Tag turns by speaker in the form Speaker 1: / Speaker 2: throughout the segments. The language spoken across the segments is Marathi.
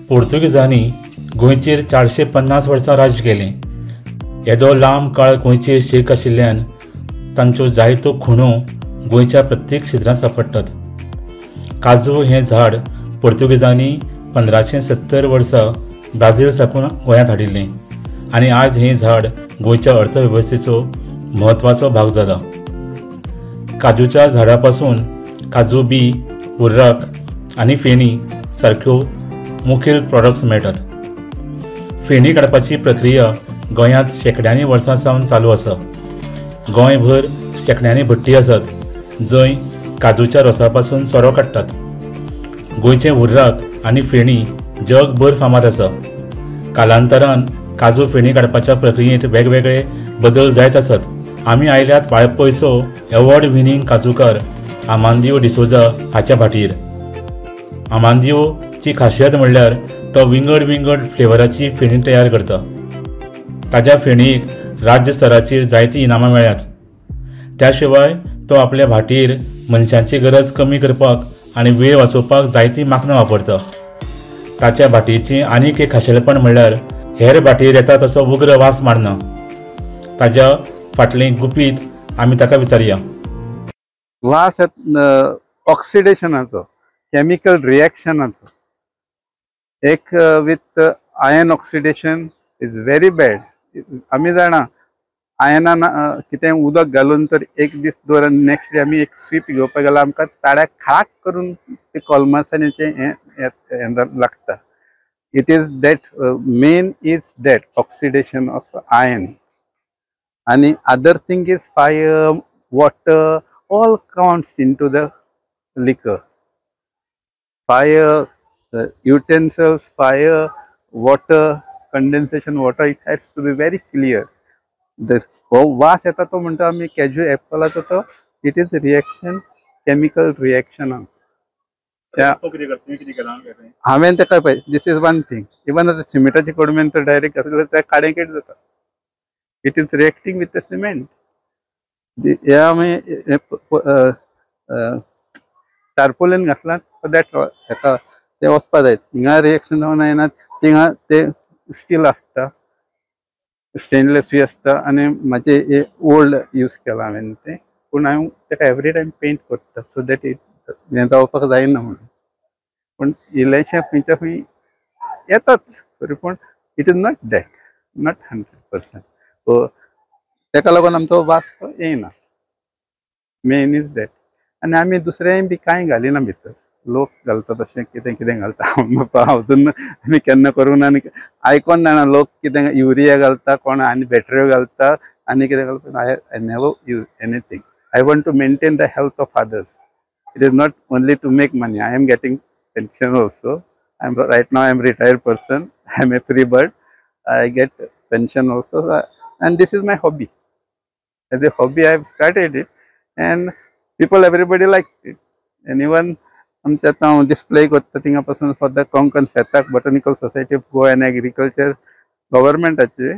Speaker 1: पोर्तुगीजांनी गोंयचेर 450 वर्सां राज्य केलें. येदो लांब काळ गोंयचेर शेक आशिल्ल्यान तांच्यो जायत्यो खुणो गोंयच्या प्रत्येक क्षेत्रांत सापडटात. काजू हें झाड पोर्तुगीजांनी 1570 वर्सा ब्राझील साकून गोंयांत हाडिल्लें आनी आज हें झाड गोंयच्या अर्थवेवस्थेचो म्हत्वाचो भाग जाला. काजूच्या झाडा पासून काजू बी, हुर्राक आनी फेणी सारक्यो मुखेल प्रॉडक्ट्स मेळटात. फेणी काडपाची प्रक्रिया गोंयांत शेकड्यांनी वर्सां सावन चालू आसा. गोंयभर शेकड्यांनी भट्टी आसात जंय काजूच्या रोसा पासून सोरो काडटात. गोंयचें हुर्राक आनी फेणी जगभर फामाद आसा. कालांतरान काजू फेणी काडपाच्या प्रक्रियेंत वेगवेगळे बदल जायत आसात. आमी आयल्यात वाळपयसो एवॉर्ड विनींग काजूकार आमांदियो डिसोजा हाच्या भाटयेर. आमांदियोची खासियत म्हणल्यार तो विंगड फ्लेवराची फेणी तयार करता. ताच्या फेणयेक राज्य स्तराचेर जायतीं इनामां मेळ्ळ्यात. त्या शिवाय तो आपल्या भाटयेर मनशांची गरज कमी करपाक आनी वेळ वाचोवपाक जायतीं माखनां वापरता. ताच्या भाटयेचें आनीक एक खाशेलपण म्हणल्यार हेर भाटयेर येता तसो उग्र वास मारना. ताच्या फाटलें गुपीत आमी ताका विचारया.
Speaker 2: वास ऑक्सिडेशनाचो, केमिकल रिएक्शनाचो. एक with ion oxidation is very bad. आमी जाणा आयनान कितें उदक घालून तर एक दीस दवरून नेक्स्ट डे आमी एक स्वीप घेवपाक गेल्यार आमकां ताळ्याक खाक करून ते कॉलमासांनी हें लागता. It is that main is that oxidation of ion. आणि other thing is fire, water, all counts into the liquor. Fire, utensils, fire, water, condensation water, it has to be very clear. This वास येता तो म्हणटा आमी कॅज्यू एप्पलाचो तो it is reaction, chemical reaction. हांवें तेका पळय दिस इज वन थिंग. इवन आतां सिमेंटाची कडमेन तर डायरेक्ट घातले ते काडेकेट जाता. It is reacting with the cement. टार्पोलिन घातला दॅट हेका ते वचपा जाय. हिंगा रिएक्शन जावन येना. थिंगा ते स्टील आसता, स्टेनलेस आसता आनी म्हाजे ओल्ड यूज केला हांवें ते. पूण हांव तेका एवरी टायम पेंट करता सो दॅट इट हें जावपाक जायना म्हणून. पूण इल्लेशें खंयच्या खंय येताच तरी पूण it is not that, not 100%. So तेका लागून आमचो वास तो येयना. Main is that. आनी आमी दुसरें बी कांय घालिना भितर. लोक घालता तशें कितें कितें घालता हांव आमी केन्ना करूंक ना. आनी आयकोन जाणा लोक कितें युरिया घालता, कोण आनी बॅटऱ्यो घालता आनी कितें घालता. I never use anything. I want to maintain the health of others. It is not only to make money. I am getting pension also. Right now I am retired person. I am a free bird. I get pension also and this is my hobby. As a hobby I have started it and people, everybody likes it. And even आमच्या हांव डिस्प्ले करता थिंगा पासून फॉर द कोंकण फेताक botanical society of Goa and agriculture गव्हर्मेंटाचे,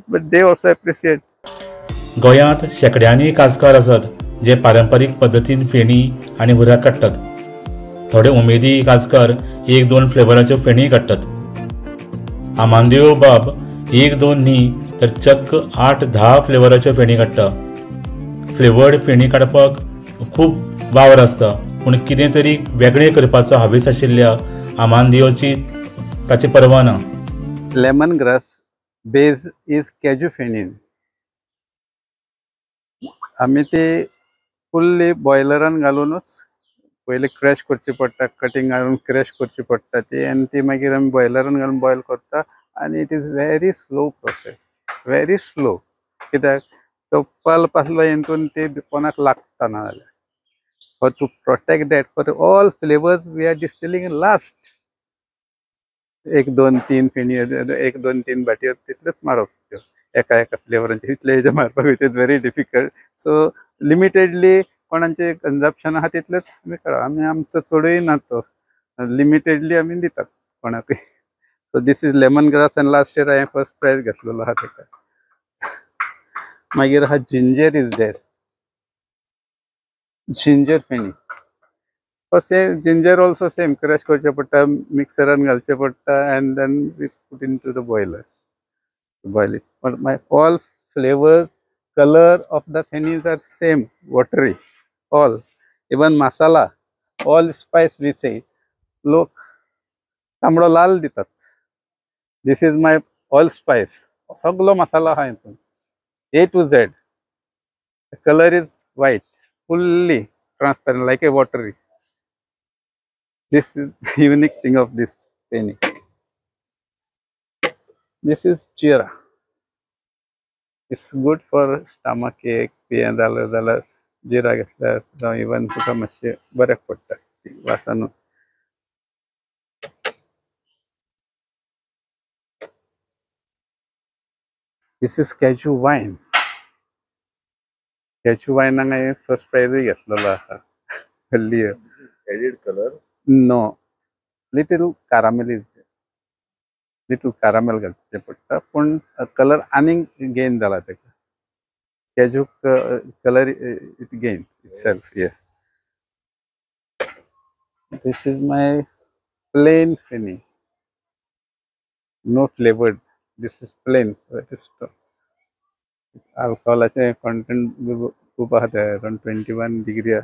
Speaker 2: बट दे ऑल्सो एप्रिशिएट.
Speaker 1: गोंयांत शेकड्यांनी काजकार आसात जे पारंपारीक पद्दतीन फेणी आनी हुर्राक काडटात. थोडे उमेदी काजकार 1-2 फ्लेवराच्यो फेणी काडटात. आमांदियो बाब 1-2 न्ही तर चक्क 8-10 फ्लेवराच्यो फेणी काडटा. फ्लेवर्ड फेणी काडपाक खूब वावर आसता. पूण कितें तरी वेगळें करपाचो हावेस आशिल्ल्या आमांदियोची ताची पर्वा ना.
Speaker 2: Lemon grass base is cashew feni. आमी ते फुल्ली बॉयलरान घालूनच पयलीं क्रॅश करची पडटा. कटींग घालून क्रॅश करची पडटा ती आनी ती मागीर आमी बॉयलरान घालून बॉयल करता. आनी it is very slow process, very slow. कित्याक तो पल्प आसलो हितून ते कोणाक लागता ना जाल्यार. For to protect that for all flavours we are distilling last. 1-2-3 feni, 1-2-3 बाटयो तितल्योच मारप त्यो एका फ्लेवरांचे. इतले हेजे मारपाक it is very difficult. So limitedly कोणाचे कन्जप्शन आहा तितलेच आमी काडप. आमी आमचो चडूय ना तो, लिमिटेडली आमी दितात कोणाकूय. So this is lemongrass and last year I have first prize घेतलेलो आहा तेका. मागीर हा जिंजर इज देर. जिंजर फेणी same ginger also same crush करचे पडटा, मिक्सरान घालचे पडटा, and then we put into the boiler to boil it. But my all flavors, color of the fennies are same, watery, all. Even masala, all spice we say. Look, तांबडो लाल दितात. This is my all spice. सगलो मसाला हा हितून. A to Z. The color is white, fully transparent, like a watery. This is the unique thing of this penny. This is jeera. It's good for stomach ache, pain, जाल्यार jeera घेतल्यार जावं even तुका मातशें बऱ्याक पडटा वासान. This is cashew wine. Cashew wine हांगा फर्स्ट प्राइजूय घेतलेलो आहा हल्ली.
Speaker 3: Added color.
Speaker 2: No, little caramel is there. Little caramel घालचे पडटा, पण कलर आनीक गेन जाला तेका. Cashew color it gains itself. Yes. This is my plain fenny. No flavored. This is plain. It is alcoholaचे content खूप आहा ते around 21 degree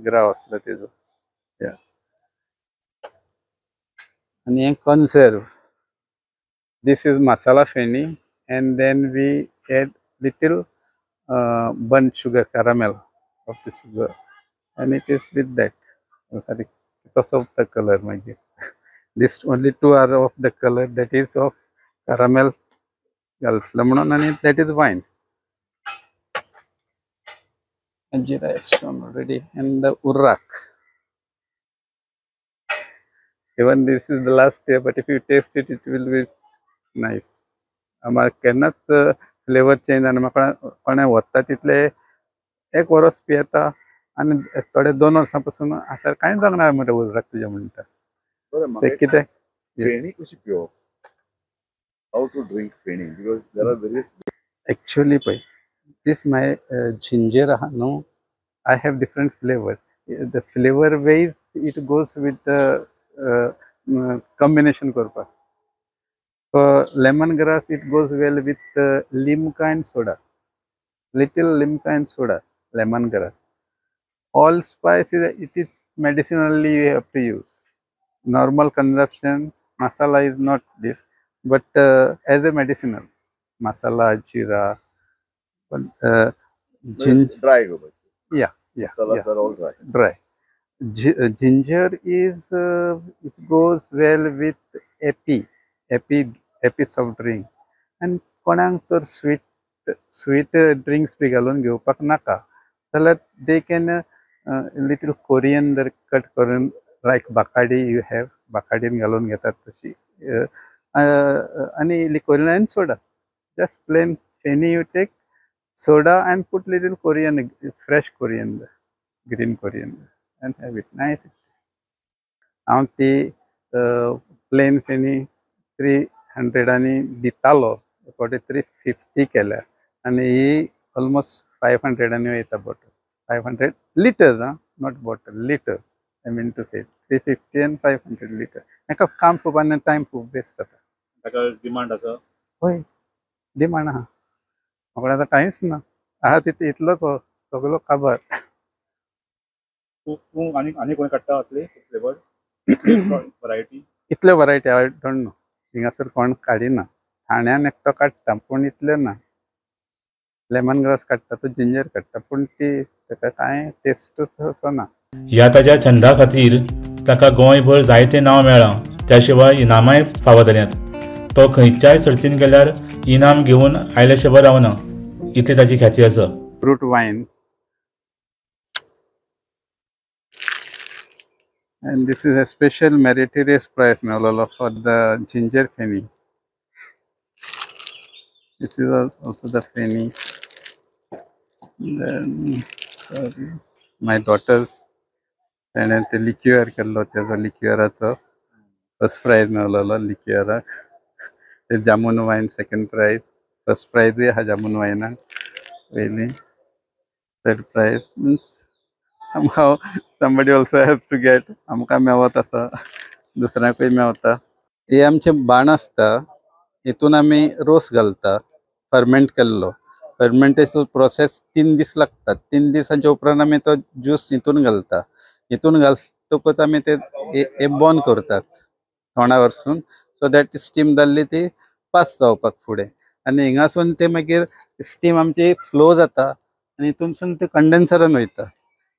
Speaker 2: ग्राव आसलो तेजो. Yeah. And a conserve. This is masala fenny, and then we add little burnt sugar, caramel of the sugar, and it is with that. Oh, sorry, because of the color, my dear. This only two are of the color, that is of caramel, lemon, and that is wine. And jeera is shown already, and the urrak. Even this is the last day, but if you taste it, it will be nice. आम्हाला केन्नाच फ्लेवर चेंज जाना. म्हाका कोणें व्हरता तितले एक वरस पियेता आनी थोडे 2 वर्सां पासून आसल्यार कांय जागना मरे उर्राक तुज्या म्हणटा. ते कितें
Speaker 3: Feni कशी पिवप? How to drink feni? Because there are various.
Speaker 2: Actually पळय, this my ginger आहा न्हू, I have different flavor. The flavor ways it goes with the combination करपाक. For lemongrass, it goes well with limca and soda. Little limca and soda, lemongrass. All spices, it is medicinally you have to use. Normal consumption, masala is not this, but as a medicinal, masala, jeera, ginger.
Speaker 3: Dry go.
Speaker 2: Yeah, yeah,
Speaker 3: Masalas
Speaker 2: yeah.
Speaker 3: are all dry.
Speaker 2: Dry. Ginger is it goes well with epi soft drink, and कोणाक तर sweet drinks बी घालून घेवपाक नाका जाल्यार they can little coriander cut करून like Bacardi you have, Bacardi घालून घेतात तशी, आणि coriander and soda, just plain fenny you take, soda and put little coriander, fresh coriander, green coriander, and have it nice. हांव ती प्लेन फेनी 300 आणि दितालो, फावटी 350 केल्या, आणि ही ऑलमोस्ट 500 आणि वयता bottle. 500 litres, not bottle, litre. I mean to say 350 and 500 litre. म्हाका काम खूब आनी टायम खूब वेस्ट जाता.
Speaker 1: ताका डिमांड आसा.
Speaker 2: होय, डिमांड आहा. म्हाका आतां कांयच ना, आहा तितलो इतलोच सगळो काबार.
Speaker 1: तूं आनी कोणी काडटा असले फ्लेवर वरायटी?
Speaker 2: इतले वरायटी आय डोंट नो, हिंगासर कोण काडिना. ठाण्यान एकटो काडटा पूण इतले ना. लेमन ग्रास काडटा तो जिंजर काडटा, पूण ती ताका कांय टेस्टूच असो ना.
Speaker 1: ह्या ताच्या छंदा खातीर ताका गोंयभर जायते नांव मेळ्ळां. त्या शिवाय इनामांय फावो जाल्यात. तो खंयच्याय सर्तीन गेल्यार इनाम घेवन आयले शिवाय रावना, इतली ताची ख्याती आसा.
Speaker 2: Fruit wine. And this is a special meritorious prize मेळ्ळलो for the ginger fenny. This is also the fenny. Then, sorry, my daughters, ताणें ते लिक्युअर केल्लो, तेजो लिक्युअराचो फर्स्ट प्राइज मेळ्ळलो लिक्युअराक. ते jamun wine second prize, first प्राइजूय आहा जामून वायनाक. पयली third prize means somehow somebody also has to get. आमकां मेवत आसा दुसऱ्याकूय मेवता. हे आमचे बाण आसता, हितून आमी रोस घालता फर्मेंट केल्लो. फर्मेंटेशन प्रोसेस 3 दीस लागतात. 3 दिसांच्या उपरांत आमी तो ज्यूस हितून घालता. हितून घालतकूच आमी ते बॉन करतात तोंडा वरसून, सो दॅट स्टीम जाल्ली ती पास जावपाक फुडें. आनी हिंगासून ते मागीर स्टीम आमची फ्लो जाता आनी हितूनसून ते कंडेन्सरान वयता.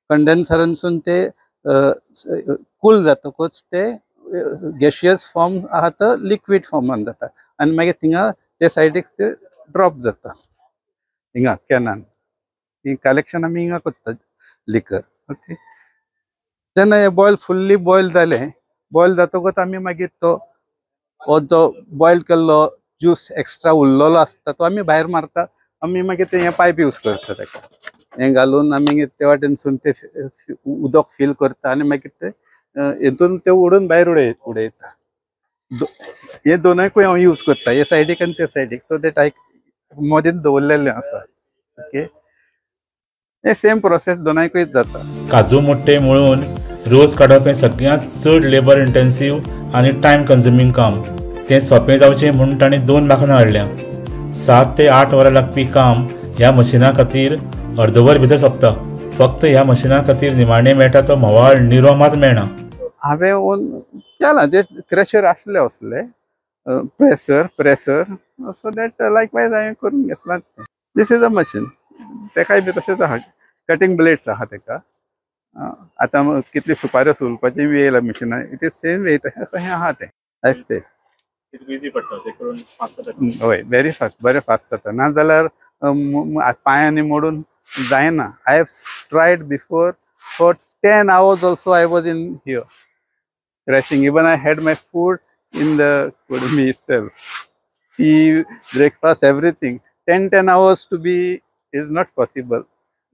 Speaker 2: कंडेन्सरानसून ते कूल जातकूच ते गॅशियस फॉर्म आहा तो लिक्वीड फॉर्मान जाता आनी मागीर थिंगा ते सायडीक ते ड्रॉप जाता हिंगा कॅनान. ही कलेक्शन आमी हिंगा करतात लिकर. ओके, जेन्ना हे फुल्ली बॉयल जालें, बॉयल जातकूच आमी मागीर तो हो जो बॉयल केल्लो ज्यूस एक्स्ट्रा उरलेलो आसता तो आमी भायर मारता. आमी मागीर ते हे पायप यूज करता ताका. हे घालून आमी ते वाटेनसून ते उदक फील करता आनी मागीर ते हितून ते उडून भायर उडयता. हे दोनूयकूय हांव यूज करता, हे सायडीक आनी ते सायडीक, सो दॅट मदींच दवरलेलें आसा. ओके, हे सेम प्रोसेस दोनायकूय जाता.
Speaker 1: काजू मुट्टे मळून रोस काडप हें सगळ्यांत चड लेबर इंटेन्सीव आनी टायम कन्झ्युमींग काम. तें सोंपें जावचें म्हणून ताणें 2 माखनां हाडल्या. 7 ते 8 वरां लागपी काम ह्या मशिना खातीर अर्दवर भितर सोंपता. फक्त ह्या मशिना खातीर निमाणें मेळटा तो म्होवाळ निरो मात मेळना.
Speaker 2: हांवें ओन केलां, ते क्रशर आसले असले प्रेसर सो दॅट लायकवायज हांवें करून घेतलां. This is a machine. तेकाय बी तशेंच आहा, कटींग ब्लेड्स आहा तेका. आतां कितली सुपाऱ्यो सोलपाची बी येयला मशिनां, इट इज सेम वे हें आहा तें आसते. हय, व्हेरी फास्ट, बरें फास्ट जाता. नाजाल्यार पांयांनी मोडून जायना. I have triad before for 10 hours also I was in here crashing. Even I had my food in the Kodumi itself. Tea, breakfast, everything. 10 hours to be is not possible.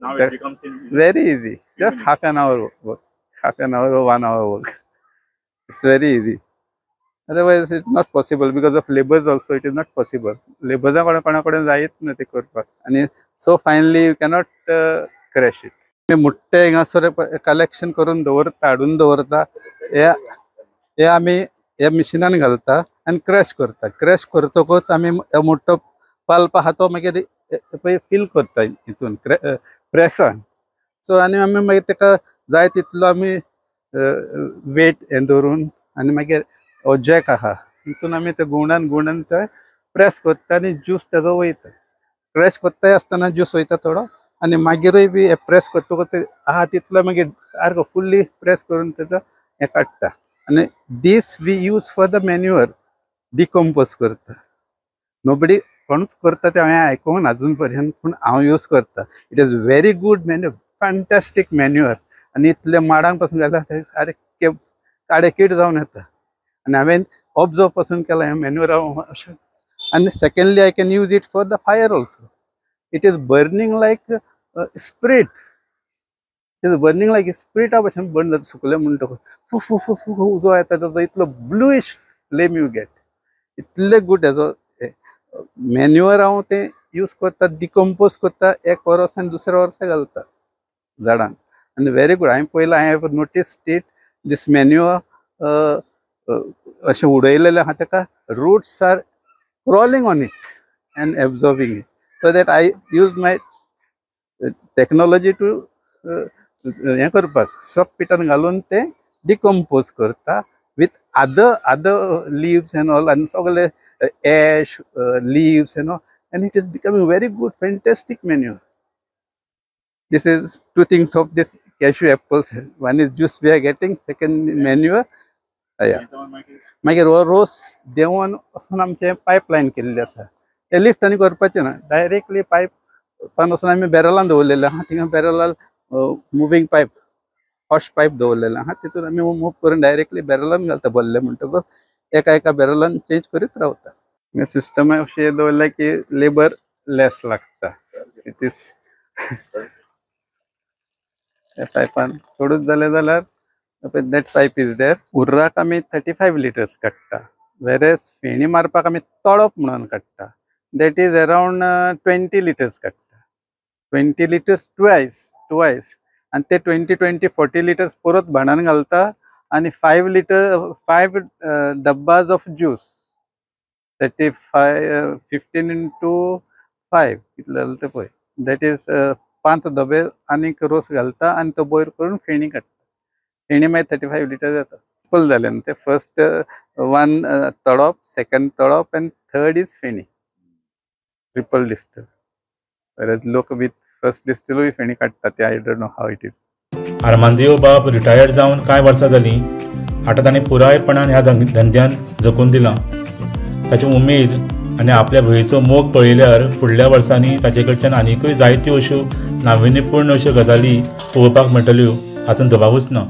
Speaker 1: Now it becomes
Speaker 2: very easy. Just half an hour work, half an hour or 1 hour work. It's very easy. Otherwise it's not possible because of labors also. It is not possible. Labors कोणाकडे जायत ना ते करपाक. आणि so finally you cannot crash it. मुट्टे हिंगासर कलेक्शन करून दवरता, हाडून दवरता. हे आमी ह्या मिशिनान घालता आनी क्रश करता. क्रश करतकूच आमी मोठो पल्प आहा तो मागीर फील करता हितून प्रेसान. सो आनी आमी मागीर तेका जाय तितलो आमी वेट हें दवरून आनी मागीर जॅक आहा हितून आमी ते गुवंडान ते प्रेस करता आनी ज्यूस तेजो वयता. क्रश कोत्ताय आसतना ज्यूस वयता थोडो आनी मागीरूय बी प्रेस करतकूच आहा तितलो मागीर सारको फुल्ली प्रेस करून तेजो हें काडटा. आनी this we use for the manure decompose करता. नोबडी कोणूच करता ते हांवें आयकून अजून पर्यंत, पूण हांव यूज करता. It is very good manure, fantastic manure. आनी इतले माडांक पासून घाला ते सारके काडेकीड जावन येता. आनी हांवें ऑब्जर्व पासून केला हें मॅन्युअर. आनी secondly I can use it for the fire also. It is burning like spirit. It is burning like spirit भशेन बर्न जाता. सुकले म्हणटकूच फू फू फू फू उजो येता, ताजो इतलो ब्लूइश फ्लेम यू गेट. इतले गूड हेजो मॅन्युअर हांव तें यूज करता, डिकम्पोज करता. 1 वर्स आनी दुसऱ्या वर्सा घालता झाडांक. आनी व्हेरी गूड. हांवें पयलां, I have noticed it. This manure अशें उडयलेलें आहा तेका roots are crawling on it and absorbing it. So that I use my technology to हे करपाक सॉक पिटान घालून ते डिकम्पोज करता with other leaves and all, and सगळे ash leaves and all, and it is becoming very good, fantastic manure. This is 2 things of this cashew apples. One is juice we are getting, second manure. मागीर हो रोस देंवन वचून आमचे पायपलायन केल्ली आसा. ते लिफ्ट आनी करपाचें ना, डायरेक्टली पायप पान वचून आमी बॅरलान दवरलेले आहा. थिंगा बॅरलान मुवींग पायप, हॉश पायप दवरलेले आहा. तितून आमी मूव करून डायरेक्टली बॅरलान घालता. भरले म्हणटकूच एका बॅरलान चेंज करीत रावता. सिस्टम अशें दवरला की लेबर लेस लागता. इट इज पायपान सोडूच जालें जाल्यार दॅट पायप इज देर. उर्राक आमी 35 लिटर्स काडटा, वेरेज फेणी मारपाक आमी तळप म्हणून काडटा. That is around 20 liters katta. 20 liters twice. आणि ते 20-40 लिटर्स परत भांडान घालता आणि 5 डब्बाज ऑफ ज्यूस 15 into 5 कितले जालें ते पळय, दॅट इज 5 डबे आनीक रोस घालता आणि तो बॉयल करून फेणी काडटा. फेणी मागीर 35 लिटर जाता. फुल जालें न्हू ते. फर्स्ट 1 तळप, सेकंड तळप आनी third is feni, triple distil. लोक विथ फर्स्ट डिस्टिलूय फेणी काडटा ते. I don't know how it is.
Speaker 1: Armandio बाब रिटायर्ड जावन कांय वर्सां जालीं. आतां ताणें पुरायपणान ह्या धंद्यान जगून दिलां. ताची उमेद आनी आपल्या भुंयेचो मोग पळयल्यार फुडल्या वर्सांनी ताचे कडच्यान आनिकूय जायत्यो अश्यो नाविन्यपूर्ण अश्यो गजाली पळोवपाक मेळटल्यो हातूंत दुबावूच ना.